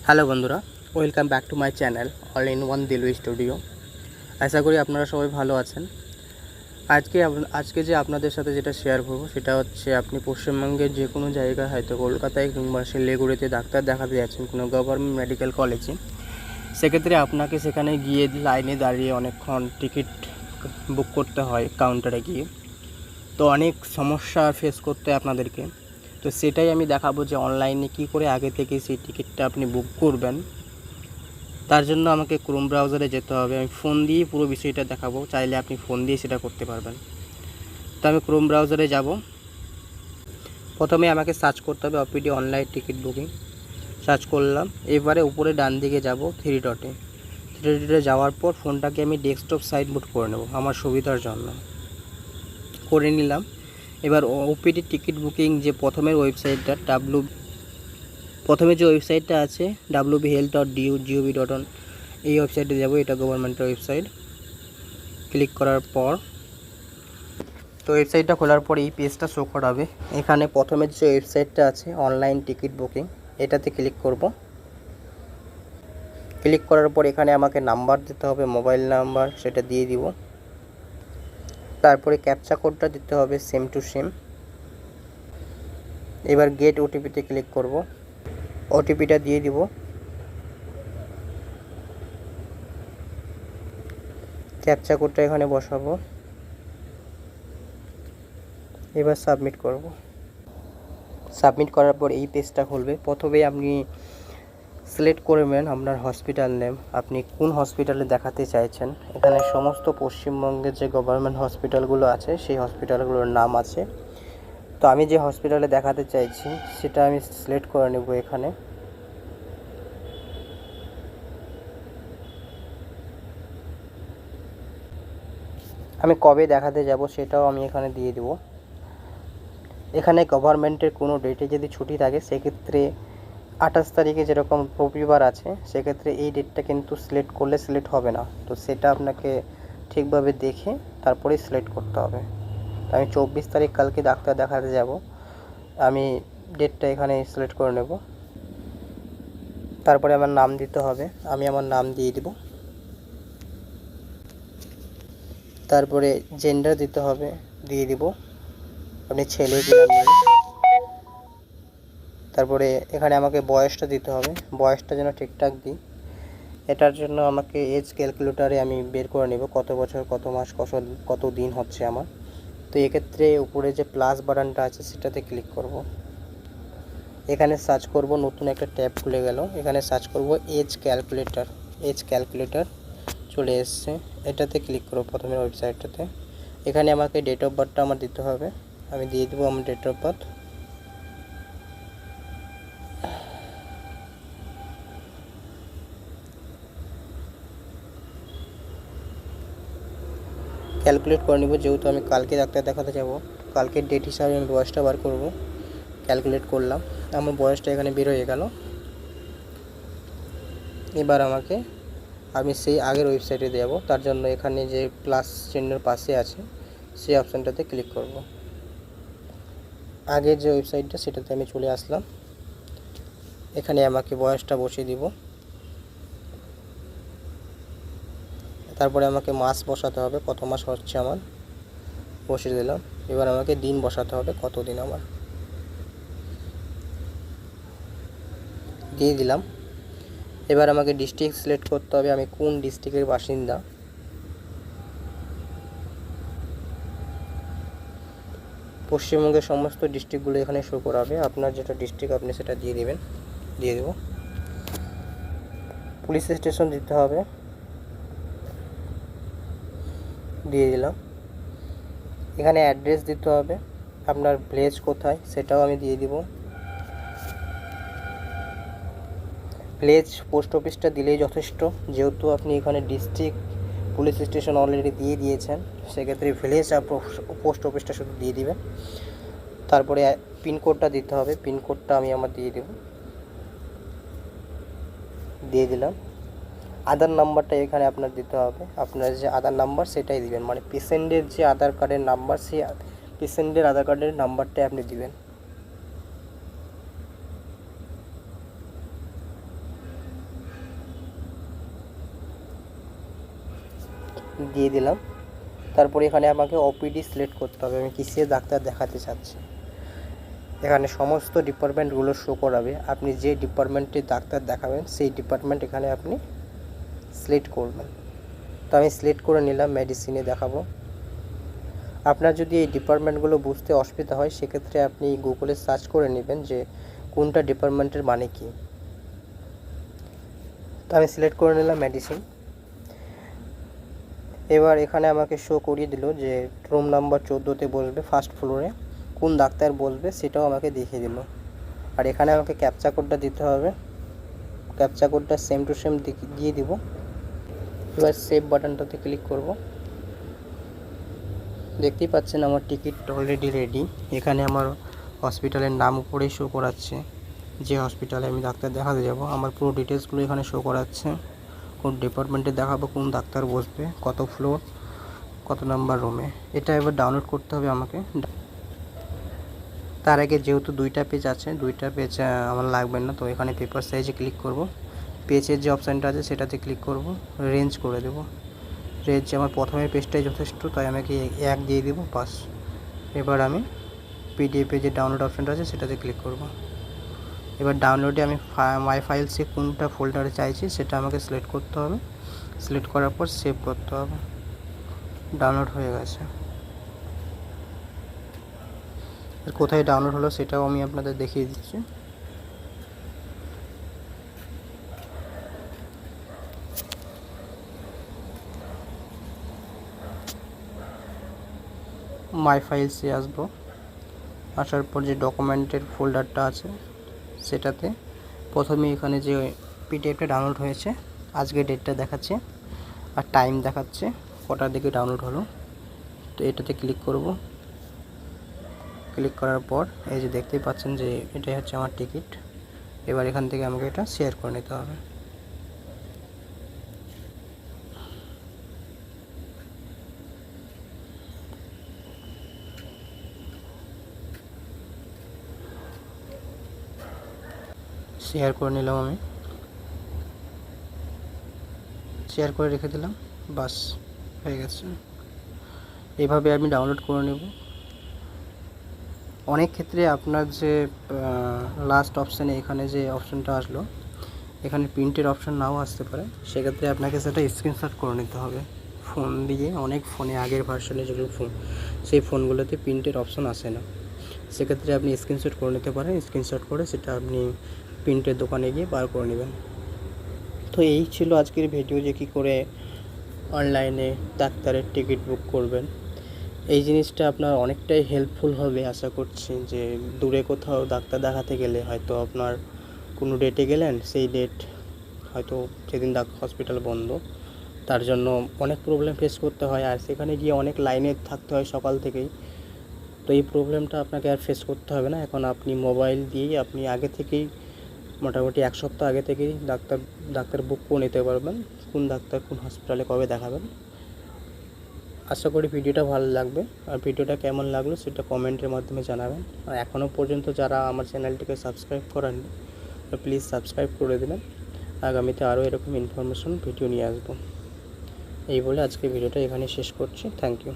Hello বন্ধুরা, welcome back to my channel all in one Dilu studio. আশা করি আপনারা সবাই ভালো আছেন। আজকে যে আপনাদের সাথে যেটা শেয়ার করব সেটা হচ্ছে, আপনি পশ্চিমবঙ্গের যে কোনো জায়গায়, হয়তো কলকাতায় কিংবা শিলিগুড়িতে ডাক্তার দেখাতে যাচ্ছেন কোনো গভর্নমেন্ট মেডিকেল কলেজে। সেক্ষেত্রে আপনাকে সেখানে গিয়ে লাইনে দাঁড়িয়ে অনেকক্ষণ টিকিট বুক করতে হয় কাউন্টারে গিয়ে। তো অনেক সমস্যা ফেস করতে হয় আপনাদেরকে। তো সেটাই আমি দেখাবো যে অনলাইনে কী করে আগে থেকে সেই টিকিটটা আপনি বুক করবেন। তার জন্য আমাকে ক্রোম ব্রাউজারে যেতে হবে। আমি ফোন দিয়েই পুরো বিষয়টা দেখাবো, চাইলে আপনি ফোন দিয়ে সেটা করতে পারবেন। তো আমি ক্রোম ব্রাউজারে যাব। প্রথমে আমাকে সার্চ করতে হবে OPD online ticket booking. Search করলাম। এবারে উপরে ডান দিকে যাব থ্রি ডটে যাওয়ার পর ফোনটাকে আমি ডেস্কটপ সাইড মোড করে নেব আমার সুবিধার জন্য। করে নিলাম। এবার ওপিডি টিকিট বুকিং যে প্রথমের ওয়েবসাইটটা প্রথমে যে ওয়েবসাইটটা আছে wbhealth.gov.in, এই ওয়েবসাইটে যাব। এটা গভর্নমেন্টের ওয়েবসাইট। ক্লিক করার পর তো ওয়েবসাইটটা খোলার পর এই পেজটা শো করাবে। এখানে প্রথমে যে ওয়েবসাইটটা আছে অনলাইন টিকিট বুকিং, এটাতে ক্লিক করব। ক্লিক করার পর এখানে আমাকে নাম্বার দিতে হবে, মোবাইল নাম্বার, সেটা দিয়ে দিব। তারপরে ক্যাপচা কোডটা দিতে হবে সেম টু সেম। এবার গেট ওটিপিতে ক্লিক করব। ওটিপিটা দিয়ে দিব। ক্যাপচা কোডটা এখানে বসাবো। এবার সাবমিট করব। সাবমিট করার পর এই পেজটা খুলবে। প্রথমে আপনি সিলেক্ট করবেন আপনার হসপিটাল নেম, আপনি কোন হসপিটালে দেখাতে চাইছেন। এখানে সমস্ত পশ্চিমবঙ্গের যে গভর্নমেন্ট হসপিটালগুলো আছে সেই হসপিটালগুলোর নাম আছে। তো আমি যে হসপিটালে দেখাতে চাইছি সেটা আমি সিলেক্ট করে নেব। এখানে আমি কবে দেখাতে যাব সেটাও আমি এখানে দিয়ে দেব। এখানে গভর্নমেন্টের কোনো ডেটে যদি ছুটি থাকে, সেক্ষেত্রে 28 তারিখে যেরকম রবিবার আছে, সেক্ষেত্রে এই ডেটটা কিন্তু সিলেক্ট করলে সিলেক্ট হবে না। তো সেটা আপনাকে ঠিকভাবে দেখে তারপরেই সিলেক্ট করতে হবে। আমি 24 তারিখ কালকে ডাক্তার দেখাতে যাব। আমি ডেটটা এখানে সিলেক্ট করে নেব। তারপরে আমার নাম দিতে হবে, আমি আমার নাম দিয়ে দিব। তারপরে জেন্ডার দিতে হবে, দিয়ে দিব। আপনি ছেলে কি না মেয়ে। তারপরে এখানে আমাকে বয়সটা দিতে হবে, বয়সটা যেন ঠিকঠাক দিই। এটার জন্য আমাকে এজ ক্যালকুলেটারে আমি বের করে নেব কত বছর, কত মাস, কত দিন হচ্ছে আমার। তো এক্ষেত্রে উপরে যে প্লাস বাটনটা আছে সেটাতে ক্লিক করব। এখানে সার্চ করব, নতুন একটা ট্যাব খুলে গেল। এখানে সার্চ করব এজ ক্যালকুলেটর চলে এসছে। এটাতে ক্লিক করব প্রথমে ওয়েবসাইটটাতে। এখানে আমাকে ডেট অফ বার্থটা আমার দিতে হবে। আমি দিয়ে দেবো আমার ডেট অফ বার্থ। ক্যালকুলেট করে নেব, যেহেতু আমি কালকে ডাক্তার দেখাতে যাব। কালকের ডেট হিসাবে আমি বয়সটা বার করব। ক্যালকুলেট করলাম, আমার বয়সটা এখানে বের হয়ে গেল। এবার আমি সেই আগের ওয়েবসাইটে যাব। তার জন্য এখানে যে প্লাস চিহ্নের পাশে আছে সেই অপশানটাতে ক্লিক করব। আগের যে ওয়েবসাইটটা সেটাতে আমি চলে আসলাম। এখানে আমাকে বয়সটা বসিয়ে দিব। তারপরে আমাকে মাস বসাতে হবে, কত মাস হচ্ছে আমার, বসিয়ে দিলাম। এবার আমাকে দিন বসাতে হবে, কত দিন আমার, দিয়ে দিলাম। এবার আমাকে ডিস্ট্রিক্ট সিলেক্ট করতে হবে, আমি কোন ডিস্ট্রিক্টের বাসিন্দা। পশ্চিমবঙ্গের সমস্ত ডিস্ট্রিক্টগুলো এখানে শো করাবে। আপনার যেটা ডিস্ট্রিক্ট আপনি সেটা দিয়ে দেবেন। দিয়ে দেব। পুলিশ স্টেশন দিতে হবে, দিয়ে দিলাম। এখানে অ্যাড্রেস দিতে হবে, আপনার ভিলেজ কোথায় সেটাও আমি দিয়ে দিব। ভিলেজ পোস্ট অফিসটা দিলেই যথেষ্ট, যেহেতু আপনি এখানে ডিস্ট্রিক্ট পুলিশ স্টেশন অলরেডি দিয়ে দিয়েছেন। সেক্ষেত্রে ভিলেজ আর পোস্ট অফিসটা শুধু দিয়ে দিবেন। তারপরে পিনকোডটা দিতে হবে, পিনকোডটা আমি আমার দিয়ে দেব। দিয়ে দিলাম। আধার নাম্বারটা এখানে আপনার দিতে হবে, আপনার যে আধার নাম্বার সেটাই দিবেন, মানে পেশেন্টের যে আধার কার্ডের নাম্বার, সেই পেশেন্টের আধার কার্ডের নাম্বারটাই আপনি দিবেন। দিয়ে দিলাম। তারপরে এখানে আমাকে ওপিডি সিলেক্ট করতে হবে, আমি কিসে ডাক্তার দেখাতে চাচ্ছি। এখানে সমস্ত ডিপার্টমেন্টগুলো শো করাবে, আপনি যে ডিপার্টমেন্টে ডাক্তার দেখাবেন সেই ডিপার্টমেন্ট এখানে আপনি সিলেক্ট করবেন। তো আমি সিলেক্ট করে নিলাম, মেডিসিনে দেখাবো। আপনার যদি এই ডিপার্টমেন্টগুলো বুঝতে অসুবিধা হয় সেক্ষেত্রে আপনি গুগলে সার্চ করে নেবেন যে কোনটা ডিপার্টমেন্টের মানে কি। তো আমি সিলেক্ট করে নিলাম মেডিসিন। এবার এখানে আমাকে শো করিয়ে দিল যে রুম নাম্বার 14তে বসবে, ফার্স্ট ফ্লোরে কোন ডাক্তার বসবে সেটাও আমাকে দেখিয়ে দিল। আর এখানে আমাকে ক্যাপচা কোডটা দিতে হবে, ক্যাপচা কোডটা সেম টু সেম দিয়ে দিব। এবার সেভ বাটনটাতে ক্লিক করব। দেখতেই পাচ্ছেন আমার টিকিট অলরেডি রেডি। এখানে আমার হসপিটালের নাম উপরেই শো করাচ্ছে, যে হসপিটালে আমি ডাক্তার দেখাতে যাব। আমার পুরো ডিটেলসগুলো এখানে শো করাচ্ছে, কোন ডিপার্টমেন্টে দেখাবো, কোন ডাক্তার বসবে, কত ফ্লোর, কত নাম্বার রুমে। এটা এবার ডাউনলোড করতে হবে আমাকে। তার আগে যেহেতু 2টা পেজ আছে, 2টা পেজ আমার লাগবে না, তো এখানে পেপার সাইজে ক্লিক করব। পেজের যে অপশানটা আছে সেটাতে ক্লিক করব, রেঞ্জ করে দেব। রেঞ্জ আমার প্রথমের পেজটাই যথেষ্ট, তাই আমাকে 1 দিয়ে দিব, বাস। এবার আমি পিডিএফে যে ডাউনলোড অপশানটা আছে সেটাতে ক্লিক করব। এবার ডাউনলোডে আমি মাই ফাইলসে কোনটা ফোল্ডারে চাইছি সেটা আমাকে সিলেক্ট করতে হবে। সিলেক্ট করার পর সেভ করতে হবে। ডাউনলোড হয়ে গেছে। আর কোথায় ডাউনলোড হলো সেটাও আমি আপনাদের দেখিয়ে দিচ্ছি। মাই ফাইলসে আসবো, আসার পর যে ডকুমেন্টের ফোল্ডারটা আছে সেটাতে প্রথমে এখানে যে পিডিএফটা ডাউনলোড হয়েছে আজকে ডেটটা দেখাচ্ছে আর টাইম দেখাচ্ছে কটার দিকে ডাউনলোড হলো। তো এটাতে ক্লিক করব। ক্লিক করার পর এই যে দেখতেই পাচ্ছেন যে এটাই হচ্ছে আমার টিকিট। এবার এখান থেকে আমাকে এটা শেয়ার করে নিতে হবে। শেয়ার করে নিলাম, আমি শেয়ার করে রেখে দিলাম, বাস হয়ে গেছে। এইভাবে আমি ডাউনলোড করে নেব। অনেক ক্ষেত্রে আপনার যে লাস্ট অপশানে এখানে যে অপশানটা আসলো এখানে প্রিন্টের অপশান নাও আসতে পারে, সেক্ষেত্রে আপনাকে সেটা স্ক্রিনশট করে নিতে হবে ফোন দিয়ে। অনেক ফোনে আগের ভার্সনে যেগুলো ফোন সেই ফোনগুলোতে প্রিন্টের অপশান আসে না, সেক্ষেত্রে আপনি স্ক্রিনশট করে নিতে পারেন। স্ক্রিনশট করে সেটা আপনি প্রিন্টের দোকানে গিয়ে বার করে নেবেন। তো এই ছিল আজকের ভিডিও, যে কী করে অনলাইনে ডাক্তারের টিকিট বুক করবেন। এই জিনিসটা আপনার অনেকটাই হেল্পফুল হবে আশা করছি। যে দূরে কোথাও ডাক্তার দেখাতে গেলে হয়তো আপনার কোনো ডেটে গেলেন, সেই ডেট হয়তো সেদিন হসপিটাল বন্ধ, তার জন্য অনেক প্রবলেম ফেস করতে হয়, আর সেখানে গিয়ে অনেক লাইনে থাকতে হয় সকাল থেকেই। তো এই প্রবলেমটা আপনাকে আর ফেস করতে হবে না। এখন আপনি মোবাইল দিয়েই আপনি আগে থেকেই মোটামুটি 1 সপ্তাহ আগে থেকেই ডাক্তার বুক করে নিতে পারবেন, কোন ডাক্তার কোন হসপিটালে কবে দেখাবেন। আশা করি ভিডিওটা ভালো লাগবে, আর ভিডিওটা কেমন লাগলো সেটা কমেন্টের মাধ্যমে জানাবেন। আর এখনও পর্যন্ত যারা আমার চ্যানেলটিকে সাবস্ক্রাইব করেননি প্লিজ সাবস্ক্রাইব করে দেবেন। আগামীতে আরও এরকম ইনফরমেশন ভিডিও নিয়ে আসবো। এই বলে আজকে ভিডিওটা এখানে শেষ করছি। Thank you.